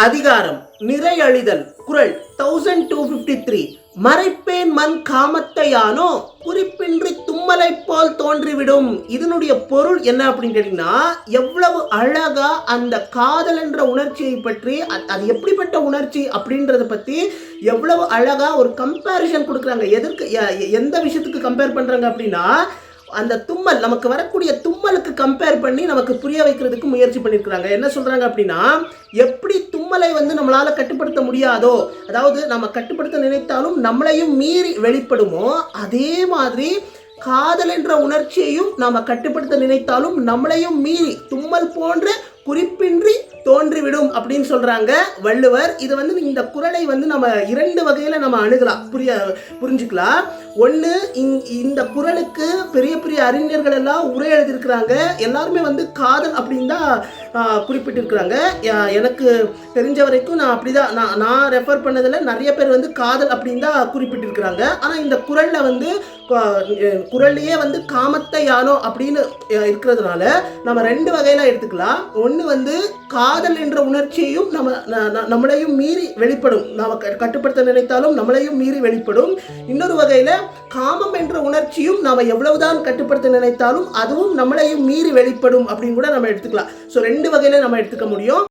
அதிகாரம் நிறையழிதல். குறள் 1253. மறைப்பேன் மண் காமத்தையானோ குறிப்பின்றி தும்மலை போல் தோன்றிவிடும். இதனுடைய பொருள் என்ன அப்படின்னு கேட்டீங்கன்னா, எவ்வளவு அழகா அந்த காதல் என்ற உணர்ச்சியை பற்றி, அது எப்படிப்பட்ட உணர்ச்சி அப்படின்றத பத்தி எவ்வளவு அழகா ஒரு கம்பேரிசன் கொடுக்குறாங்க. எந்த விஷயத்துக்கு கம்பேர் பண்றாங்க அப்படின்னா, அந்த தும்மல், நமக்கு வரக்கூடிய தும்மலுக்கு கம்பேர் பண்ணி நமக்கு புரிய வைக்கிறதுக்கு முயற்சி பண்ணியிருக்கிறாங்க. என்ன சொல்றாங்க அப்படின்னா, எப்படி தும்மலை நம்மளால கட்டுப்படுத்த முடியாதோ, அதாவது நம்ம கட்டுப்படுத்த நினைத்தாலும் நம்மளையும் மீறி வெளிப்படுமோ, அதே மாதிரி காதல் என்ற உணர்ச்சியையும் நாம கட்டுப்படுத்த நினைத்தாலும் நம்மளையும் மீறி தும்மல் போன்ற குறிப்பின்றி தோன்றிவிடும் அப்படின்னு சொல்றாங்க வள்ளுவர். இது இந்த குறளை நம்ம இரண்டு வகையில நம்ம அணுகலாம், புரிஞ்சுக்கலாம். ஒன்று, இந்த குறளுக்கு பெரிய பெரிய அறிஞர்கள் எல்லாம் உரை எழுதியிருக்கிறாங்க. எல்லாருமே காதல் அப்படின்னு தான் குறிப்பிட்டிருக்கிறாங்க. எனக்கு தெரிஞ்ச வரைக்கும் நான் அப்படிதான் நான் ரெஃபர் பண்ணதில் நிறைய பேர் காதல் அப்படின்னு தான் குறிப்பிட்டிருக்கிறாங்க. ஆனால் இந்த குறளில் குறள்லையே காமத்தை யானோ அப்படின்னு இருக்கிறதுனால நம்ம ரெண்டு வகையில எடுத்துக்கலாம். ஒன்று காதல் என்ற உணர்ச்சியையும் நம்மளையும் மீறி வெளிப்படும், நாம கட்டுப்படுத்த நினைத்தாலும் நம்மளையும் மீறி வெளிப்படும். இன்னொரு வகையில காமம் என்ற உணர்ச்சியும் நாம எவ்வளவுதான் கட்டுப்படுத்த நினைத்தாலும் அதுவும் நம்மளையும் மீறி வெளிப்படும் அப்படின்னு கூட நம்ம எடுத்துக்கலாம். ஸோ ரெண்டு வகையில நம்ம எடுத்துக்க முடியும்.